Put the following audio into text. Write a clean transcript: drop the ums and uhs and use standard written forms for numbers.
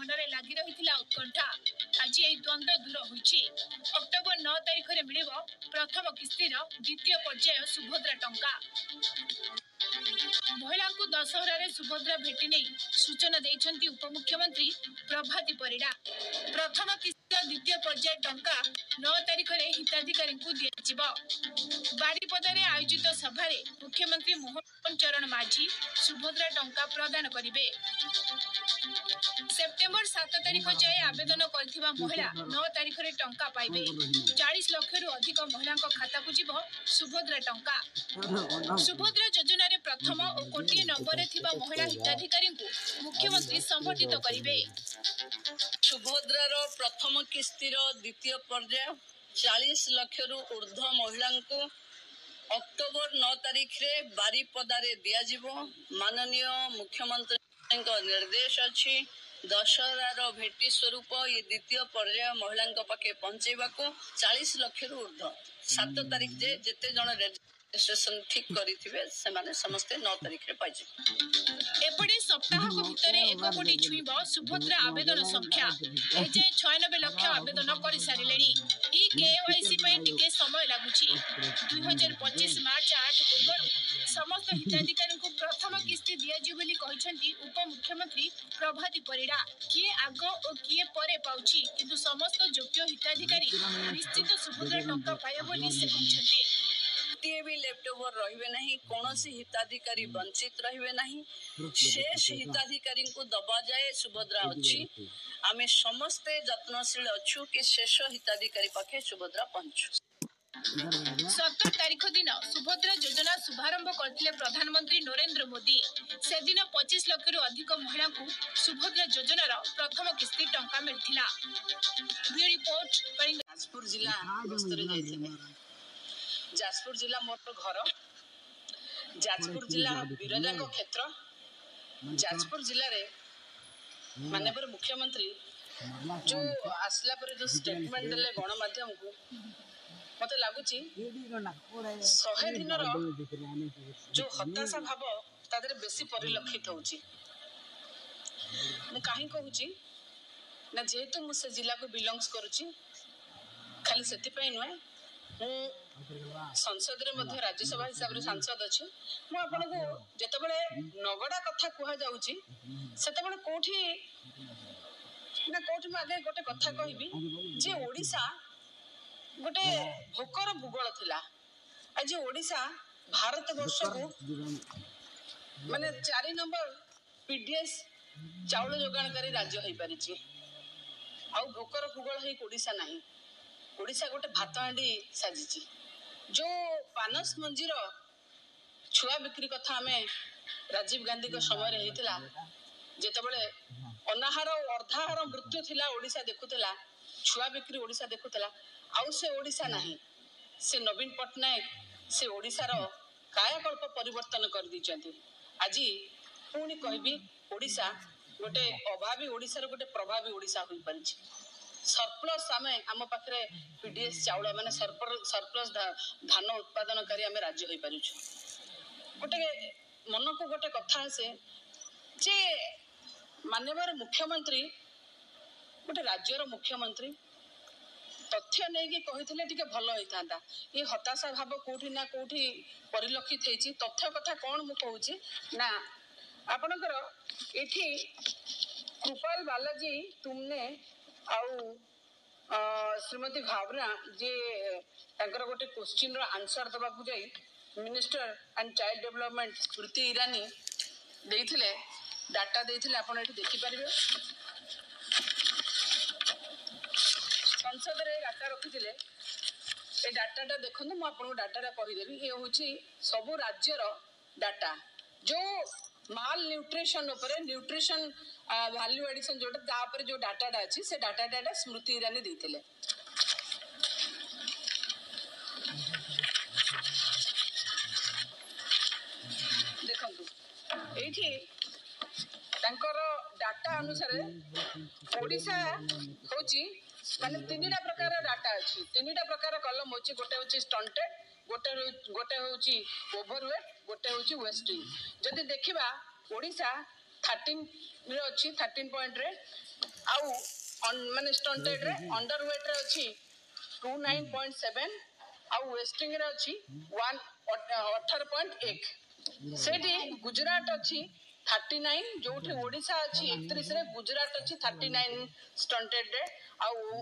मनरे लगी रही उत्कंठा आज यह द्वंद्व दूर होईछि। अक्टोबर 9 तारिख में मिलिब प्रथम किस्तिर द्वितीय पर्याय सुभद्रा टंका। महिला को दशहरा सुभद्रा भेटी नहीं सूचना देइछंती उपमुख्यमंत्री प्रभाती परिडा। प्रथम किस्त द्वितीय पर्याय टंका 9 तारिख में हिताधिकारी को दिया। बारीपदारे आयोजित सभा मुख्यमंत्री मोहन चरण माझी सुभद्रा टंका प्रदान करिवे। सेप्टेम्बर 7 तारिख जाए आवेदन करथिबा महिला 9 तारिख रे टंका पाइबे। 40 लाख रु अधिक महिला खाता को जीव सुभद्रा टंका। सुभद्रा योजना रे प्रथम और कोटिए नंबर रे थिबा महिला हिताधिकारी को मुख्यमंत्री संबोधित करिवे। सुभद्रा रो प्रथम किस्तिर द्वितीय पर्याय 40 लाख रु ऊर्ध्व महिला को अक्टोबर 9 तारिख रे बारीपदारे दिया जीवो। माननीय मुख्यमंत्री निर्देश अच्छी दशहरार भेटी स्वरूप ये द्वितीय पर्याय महिला पाखे पहुंचेबा को 40 लाख रु ऊर्ध्व 7 तारिख जेते जन रजिस्ट्रेशन ठीक करिथिबे से माने समस्त 9 तारिख रे पाइजे। एपटे सप्ताह को भितर 1 कोटी छुईब सुभद्रा आवेदन संख्या। एजे 96 लाख आवेदन कर सारिलेनी। ई केवाईसी पे टिके समय लागुची। 2025 मार्च 8 पूर्व समस्त हिताधिकारी को प्रथम किस्ती दिया जी बोली कहिसंती उपमुख्यमंत्री प्रभाती परिडा। किए आग और किए परे पाउची किंतु समस्त योग्य हिताधिकारी निश्चित सुभद्रा टंका पाए बोली से कहछंती। गोटे भी लेफ्ट ओवर रहिबे नहीं, कौनसी हिताधिकारी वंचित रहिबे नहीं। शेष हिताधिकारी को दबा जाए सुभद्रा अच्छी। आमे समस्ते यत्नशील अच्छु कि शेष हिताधिकारी पाखे सुभद्रा पहुंचु। 17 तारिख दिन सुभद्रा योजना शुभारंभ करथिले प्रधानमंत्री नरेंद्र मोदी। से दिन 25 लाख रु अधिक महिला को सुभद्रा योजनार प्रथम किस्ती टंका मिलथिला। ब्यूरो रिपोर्ट जाजपुर जिला गस्तरे जाइथिले। जाजपुर जिला मोर घर। जाजपुर जिला बिरजा को क्षेत्र। जाजपुर जिले रे माननीय मुख्यमंत्री जो आसला पर जो स्टेटमेंट देले गणमाध्यम को मते लागुची 100 दिन जो हताशा भाव तादरे बेसी परिलक्षित होची। मु काहे कहूची ना जेहेतु मु से जिला को बिलोंग्स करूची खाली सेति पई नय मु संसद रे मध्य राज्यसभा हिसाब रे सांसद अछि। मु आपन को जेतबेले नगड़ा कथा कुहा जाउची सेतबेले कोठी ना कोठी म आगे गोटे कथा कहबी जे ओडिसा गोटे भोकर भूगोल थिला। आज ओडिसा भारत वर्ष को माने 4 नंबर पीडीएस चाउल जोगाणकारी राज्य होई परिछि। आ भोकर भूगोल है ओडिसा नहीं। ओडिसा गोटे भात हांडी साजिछि। जो पानस मंजीर छुआ बिक्री कथा हमें राजीव गांधी को समय होता जितेबले अनाहार अर्धाहार मृत्यु थिला ओडिसा देखुला। छुआ बिक्री ओडिसा देखुला। आउ से ओडिसा नहीं। से नवीन पट्टनायक से ओडिसार कायाकल्प परिवर्तन कर दीचंती। आज पुणी कहबी ओडिसा गोटे अभावी ओडिसार गोटे प्रभावी ओडिसा होई परिछि। सरप्लस आमे आम पाखरे पीडीएस चाउल माने सरप्लस धान उत्पादनकारी आमे राज्य होई परिछु। गोटे मन को गोटे कथा आसे जे माननीय मुख्यमंत्री गोटे राज्यर मुख्यमंत्री तथ्य नहीं कि कही टिके भल होता। ये हताशा भाव कोठी ना कोठी परिलक्षित होती। तथ्य कथा कौन मु कहूची ना आपणकर एठी कृपाल बालाजी तुमने आउ श्रीमती भावना जे तांकर गोटे क्वेश्चन रो आंसर दबा को जाई minister and child development Smriti Irani देइथिले डाटा देइथिले आपण एठी देखि परिबे। संसद रे डाटा रखिथिले ए डाटाटा देखंतु मु आपन डाटाटा कहि देबी। ए होची सब राज्यर डाटा जो माल न्यूट्रिशन ऊपर न्यूट्रिशन वैल्यू एडिशन जोटा तापर जो डाटाटा अछि से डाटाटा स्मृति ईरानी देइथिले। देखंतु एठी तांकर डाटा अनुसार ओडिसा होची माने 3टा प्रकार डाटा अछि। 3टा प्रकार कलम होची। गोटे होची स्टंटेड, गोटे होची ओवरवेट, गोटे होची वेस्टिंग। जदि देखिबा ओडिसा 13 ରେ अछि 13 पॉइंट रे आउ माने स्टंटेड रे अंडर वेट रे अछि 29.7 आउ वेस्टिंग रे अछि 18.1 सेठी गुजरात अछि 39 जोठी ओडिशा अछि 31 रे गुजरात अछि 39 स्टंटेड रे आउ